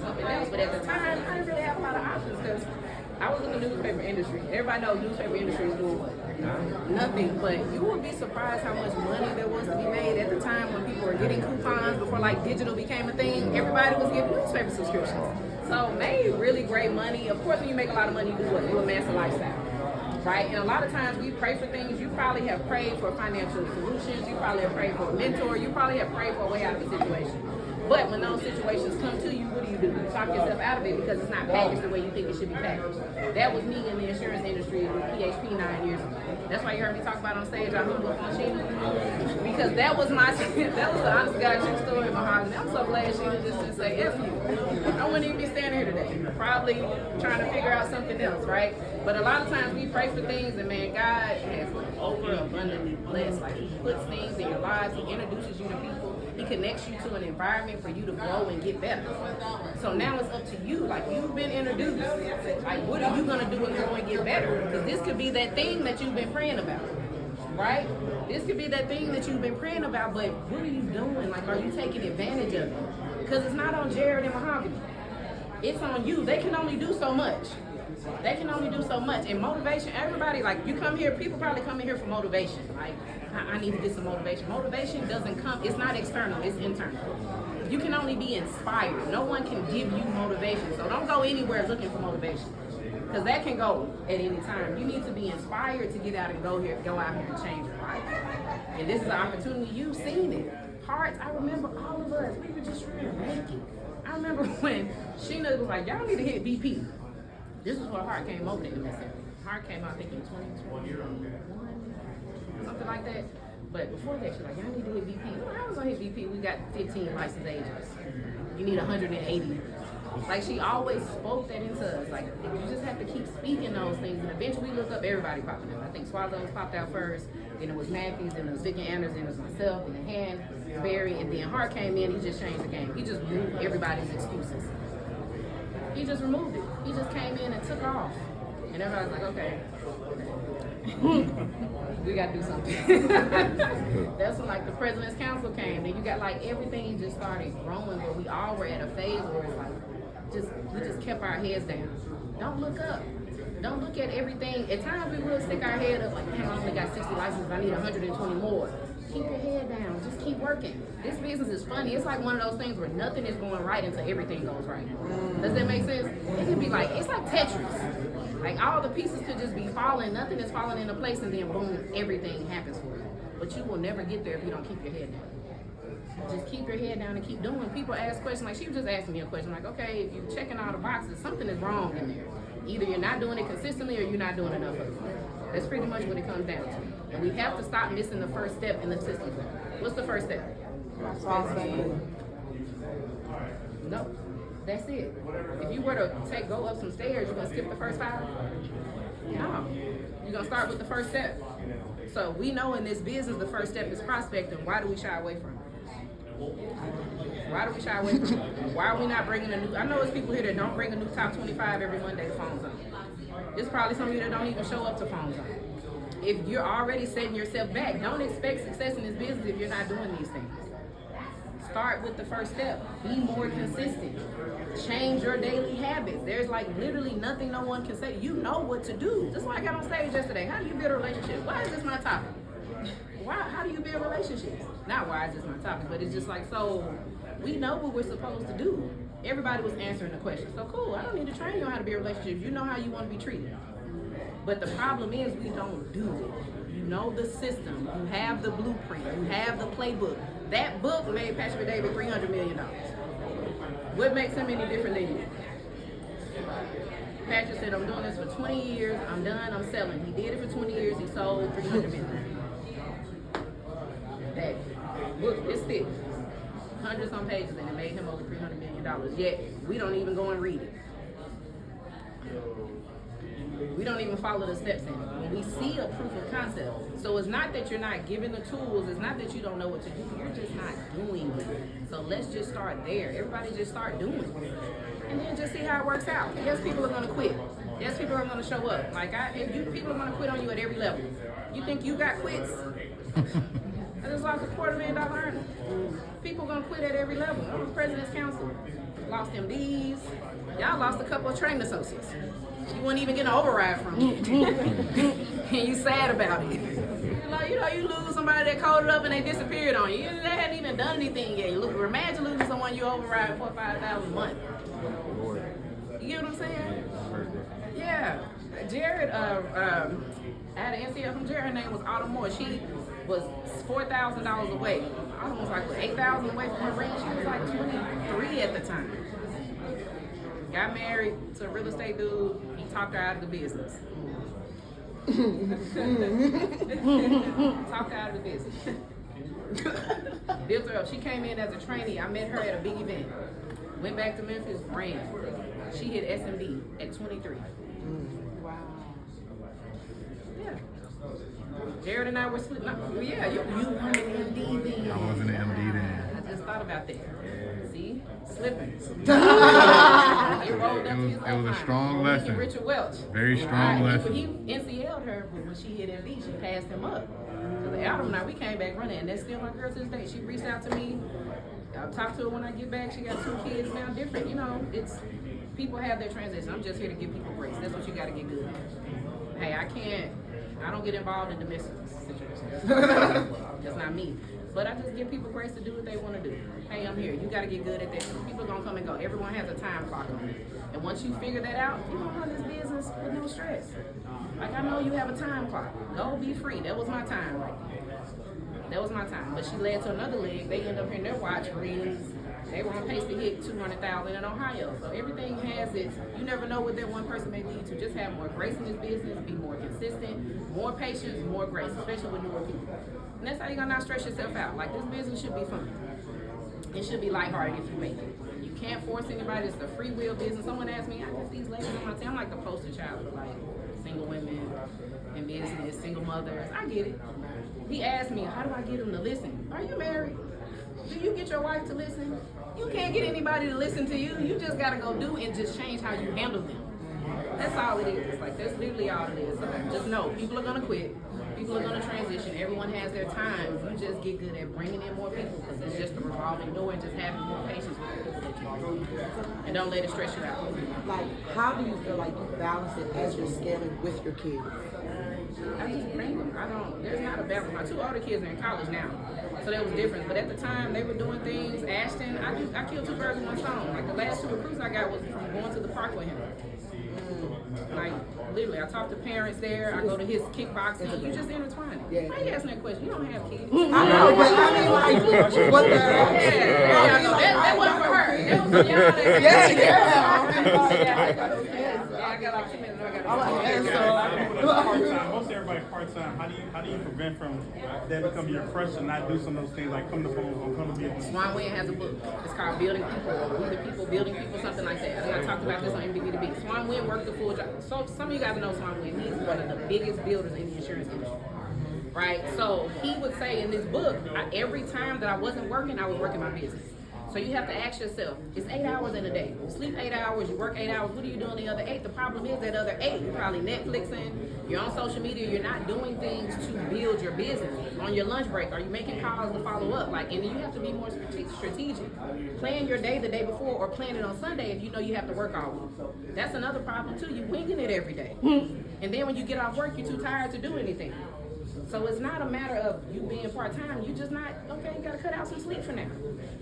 something else. But at the time, I didn't really have a lot of options because I was in the newspaper industry. Everybody knows newspaper industry is doing what? Nothing. But you would be surprised how much money there was to be made at the time when people were getting coupons before like digital became a thing. Everybody was getting newspaper subscriptions. So made really great money. Of course, when you make a lot of money, you do what? You amass a lifestyle. Right? And a lot of times we pray for things. You probably have prayed for financial solutions. You probably have prayed for a mentor. You probably have prayed for a way out of the situation. But when those situations come to you, what do? You talk yourself out of it because it's not packaged the way you think it should be packaged. That was me in the insurance industry with PHP 9 years ago. That's why you heard me talk about on stage, I humble Sheena. Because that was the honest God true story in my heart. And I'm so glad Sheena just didn't say F you. I wouldn't even be standing here today. Probably trying to figure out something else, right? But a lot of times we pray for things and man, God has overabundantly blessed. Like he puts things in your lives, he introduces you to people. He connects you to an environment for you to grow and get better. So now it's up to you. Like you've been introduced. Like what are you gonna do to grow and get better? Because this could be that thing that you've been praying about, right? This could be that thing that you've been praying about. But what are you doing? Like, are you taking advantage of it? Because it's not on Jared and Mahogany. It's on you. They can only do so much. They can only do so much. And motivation, everybody, like you come here, people probably come in here for motivation. Like, I need to get some motivation. Motivation doesn't come, it's not external, it's internal. You can only be inspired. No one can give you motivation. So don't go anywhere looking for motivation. Because that can go at any time. You need to be inspired to get out and go out here and change your life. And this is an opportunity, you've seen it. Parts, I remember all of us, we were just trying to make it. I remember when Sheena was like, y'all need to hit VP. This is what Hart came over to MSF. Hart came out, I think, in 2021, something like that. But before that, she's like, y'all need to hit VP. Well, I was on hit VP. We got 15 licensed agents. You need 180. Like, she always spoke that into us. Like, you just have to keep speaking those things. And eventually, we look up everybody popping up. I think Swallows popped out first. Then it was Matthews. Then it was Vicky Anders. Then it was myself. And then Barry. And then Hart came in. He just changed the game. He just removed everybody's excuses. He just removed it. He just came in and took off. And everybody's like, okay, we got to do something. That's when like the President's Council came. Then you got like everything just started growing, but we all were at a phase where it's like, we just kept our heads down. Don't look up. Don't look at everything. At times we will stick our head up like, damn, I only got 60 licenses. I need 120 more. Keep your head down. Just keep working. This business is funny. It's like one of those things where nothing is going right until everything goes right. Does that make sense? It could be like, it's like Tetris. Like all the pieces could just be falling. Nothing is falling into place and then boom, everything happens for you. But you will never get there if you don't keep your head down. Just keep your head down and keep doing. People ask questions like she was just asking me a question like, okay, if you're checking all the boxes, something is wrong in there. Either you're not doing it consistently or you're not doing enough of it. That's pretty much what it comes down to. And we have to stop missing the first step in the system. What's the first step? No, that's it. If you were to go up some stairs, you're gonna skip the first 5? No, you're gonna start with the first step. So we know in this business, the first step is prospecting. Why do we shy away from it? Why do we shy away from it? Why are we not bringing a new, I know there's people here that don't bring a new top 25 every Monday to Phone Zone. There's probably some of you that don't even show up to Phone Zone. If you're already setting yourself back, don't expect success in this business if you're not doing these things. Start with the first step. Be more consistent. Change your daily habits. There's like literally nothing no one can say. You know what to do. That's why I got on stage yesterday. How do you build a relationship? Why is this my topic? How do you build relationships? Not why is this my topic, but it's just like, so we know what we're supposed to do. Everybody was answering the question. So cool, I don't need to train you on how to build relationships. You know how you want to be treated. But the problem is we don't do it. You know the system. You have the blueprint. You have the playbook. That book made Patrick David $300 million. What makes him any different than you? Patrick said, I'm doing this for 20 years. I'm done. I'm selling. He did it for 20 years. He sold $300 million. That book is thick. Hundreds on pages, and it made him over $300 million. Yet, we don't even go and read it. We don't even follow the steps in it. When we see a proof of concept. So it's not that you're not given the tools. It's not that you don't know what to do. You're just not doing it. So let's just start there. Everybody just start doing it. And then just see how it works out. Yes, people are going to quit. Yes, people are going to show up. People are going to quit on you at every level. You think you got quits? I just lost a $250,000 earner. People are going to quit at every level. I'm on the President's Council. lost MDs. Y'all lost a couple of training associates. You wouldn't even get an override from it. And you sad about it. You lose somebody that coded up and they disappeared on you. They hadn't even done anything yet. Imagine losing someone you override $4,000 or $5,000 a month. You get what I'm saying? Yeah. Jared, I had an NCL from Jared. Her name was Autumn Moore. She was $4,000 away. Autumn was like $8,000 away from her ring. She was like 23 at the time. Got married to a real estate dude. He talked her out of the business. Talked her out of the business. Built her up. She came in as a trainee. I met her at a big event. Went back to Memphis, ran. She hit SMD at 23. Wow. Yeah. Jared and I were sleeping. Yeah, you weren't an MD then. I wasn't an MD then. I just thought about that. See? Slipping. It was a strong lesson. Richard Welch. Very strong lesson. He NCL'd her, but when she hit MD, she passed him up. Because Adam and I, we came back running, and that's still my girl to this day. She reached out to me. I'll talk to her when I get back. She got 2 kids now, different. It's people have their transition. I'm just here to give people grace. That's what you got to get good at. Hey, I don't get involved in domestic situations. That's not me. But I just give people grace to do what they want to do. Hey, I'm here. You got to get good at that. People are going to come and go. Everyone has a time clock on it. And once you figure that out, you're going to run this business with no stress. Like, I know you have a time clock. Go be free. That was my time right there. That was my time. But she led to another leg. They end up in their watch rings. They were on pace to hit 200,000 in Ohio. So everything has its, you never know what that one person may lead to. Just have more grace in this business, be more consistent, more patience, more grace, especially with newer people. And that's how you're going to not stress yourself out. Like, this business should be fun. It should be lighthearted if you make it. You can't force anybody. It's a free will business. Someone asked me, I guess these ladies on my team, I'm like the poster child for like single women in business, single mothers. I get it. He asked me, how do I get them to listen? Are you married? Do you get your wife to listen? You can't get anybody to listen to you. You just gotta go do and just change how you handle them. That's all it is. Like, that's literally all it is. So just know, people are gonna quit. People are gonna transition. Everyone has their time. You just get good at bringing in more people because it's just a revolving door and just having more patience with people that you bring. And don't let it stress you out. Like, how do you feel like you balance it as you're scaling with your kids? I just bring them. There's not a balance. My 2 older kids are in college now, so that was different. But at the time, they were doing things. Ashton, I killed 2 birds with 1 stone. Like, the last 2 recruits I got was from going to the park with him. Like, literally, I talk to parents there. I go to his kickboxing. You just intertwine it. Yeah. Why are you asking that question? You don't have kids. I know, but I mean, like, what the hell? That wasn't for her. That was for y'all. I got like 2 minutes. Most everybody part-time. How do you prevent from that becoming your crush and not do some of those things like come to phone or come to be a Swan Wynn has a book. It's called Building People, or We the People, Building People, something like that. I think I talked about this on MBB2B. Swan Wynn worked the full job. So some of you guys know Swan Wynn. He's one of the biggest builders in the insurance industry. Right? So he would say in this book, every time that I wasn't working, I was working my business. So you have to ask yourself, it's 8 hours in a day. You sleep 8 hours, you work 8 hours, what are you doing the other 8? The problem is that other 8, you're probably Netflixing, you're on social media, you're not doing things to build your business. On your lunch break, are you making calls to follow up? Like, and then you have to be more strategic. Plan your day the day before or plan it on Sunday if you know you have to work all week. That's another problem too, you're winging it every day. And then when you get off work, you're too tired to do anything. So it's not a matter of you being part-time. You just not, okay, you got to cut out some sleep for now.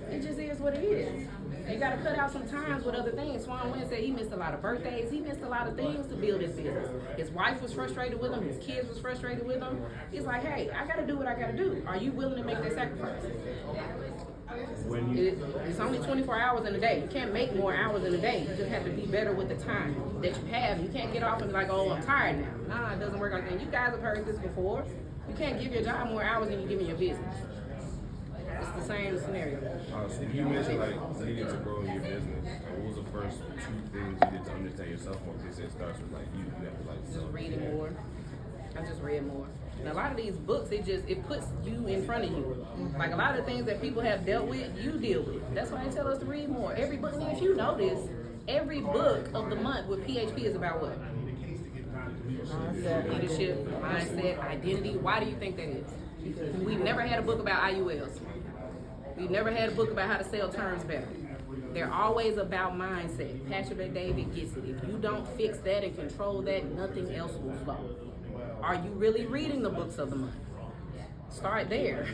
It just is what it is. You got to cut out some times with other things. Swan Wynn said he missed a lot of birthdays. He missed a lot of things to build his business. His wife was frustrated with him. His kids was frustrated with him. He's like, hey, I got to do what I got to do. Are you willing to make that sacrifice? It's only 24 hours in a day. You can't make more hours in a day. You just have to be better with the time that you have. You can't get off and be like, oh, I'm tired now. Nah, it doesn't work like that. You guys have heard this before. You can't give your job more hours than you give in your business. It's the same scenario. So you mentioned like needing to grow in your business. What was the first 2 things you did to understand yourself more? Because it starts with like you have to like just reading more. I just read more. And a lot of these books, it puts you in front of you. Like a lot of the things that people have dealt with, you deal with. That's why they tell us to read more. Every book, and if you notice, every book of the month with PHP is about what? Leadership, mindset, identity. Why do you think that is? We've never had a book about IULs. We've never had a book about how to sell terms better. They're always about mindset. Patrick and David gets it. If you don't fix that and control that, nothing else will flow. Are you really reading the books of the month? Start there.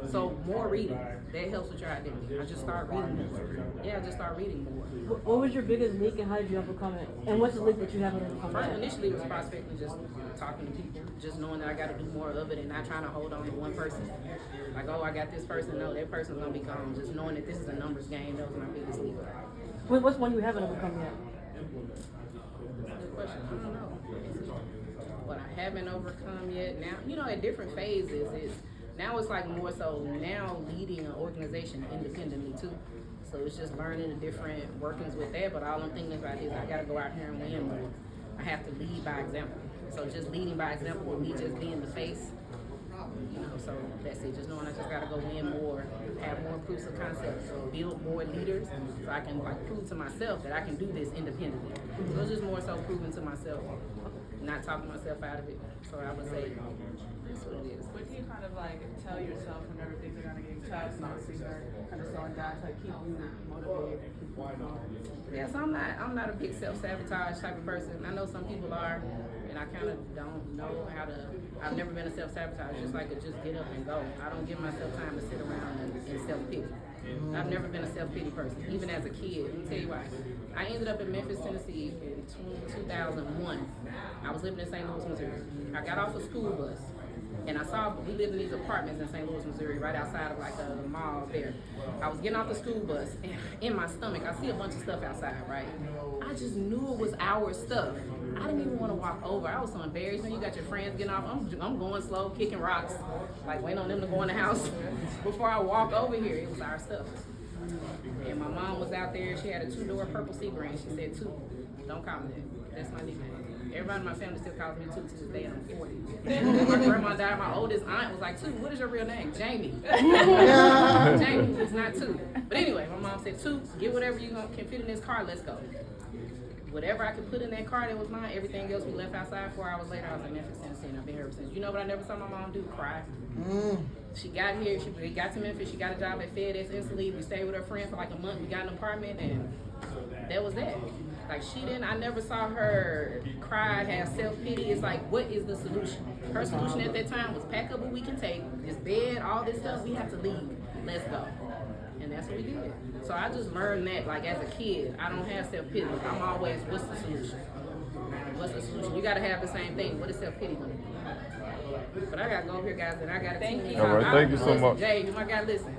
So more reading. That helps with your identity. I just start reading more. Yeah, I just start reading more. What was your biggest leak and how did you overcome it? And what's the leak that you haven't overcome First, yet? initially, it was prospecting, just talking to people, just knowing that I got to do more of it and not trying to hold on to one person. Like, oh, I got this person. No, that person's going to be gone. Just knowing that this is a numbers game, that was my biggest leak. What's one you haven't overcome yet? Good question. I don't know. What I haven't overcome yet. Now, you know, at different phases, now it's like more so now leading an organization independently too. So it's just learning the different workings with that. But all I'm thinking about is I got to go out here and win more. I have to lead by example. So just leading by example with me just being the face, you know, so that's it. Just knowing I just got to go win more, have more proofs of concept, build more leaders so I can like prove to myself that I can do this independently. So it's just more so proving to myself, not talking myself out of it. So I would say that's what it is. What do you kind of like tell yourself whenever things are gonna get tough, not so you're kind of slowing down to keep you motivated and keep you going? Yeah, so I'm not a big self-sabotage type of person. I know some people are, and I kind of don't know how to. I've never been a self-sabotage, just like a just get up and go. I don't give myself time to sit around and self-pity. I've never been a self-pity person, even as a kid. Let me tell you why. I ended up in Memphis, Tennessee in 2001. I was living in St. Louis, Missouri. I got off a school bus. And I saw, we lived in these apartments in St. Louis, Missouri, right outside of like a mall there. I was getting off the school bus, and in my stomach, I see a bunch of stuff outside, right? I just knew it was our stuff. I didn't even want to walk over. I was so embarrassed. You got your friends getting off. I'm going slow, kicking rocks, like waiting on them to go in the house. Before I walk over here, it was our stuff. And my mom was out there. She had a 2-door purple Sebring. She said, "Two, don't call me that. That's my nickname." Everybody in my family still calls me Two to this day, and I'm 40. When my grandma died, my oldest aunt was like, "Two, what is your real name?" Jamie. Jamie, it's not Two. But anyway, my mom said, "Two, get whatever you can fit in this car, let's go." Whatever I could put in that car that was mine, everything else we left outside. 4 hours later, I was in Memphis, Tennessee, and I've been here ever since. You know what I never saw my mom do? Cry. She got here, she got to Memphis, she got a job at FedEx instantly. We stayed with her friend for like a month. We got an apartment, and that was that. Like I never saw her cry, have self-pity. It's like, what is the solution? Her solution at that time was pack up what we can take, this bed, all this stuff, we have to leave. Let's go. And that's what we did. So I just learned that, like as a kid, I don't have self-pity. I'm always, what's the solution? What's the solution? You gotta have the same thing. What is self-pity gonna do? But I gotta go over here, guys, and I gotta thank you. All right, thank you so much. Jay, you might gotta listen.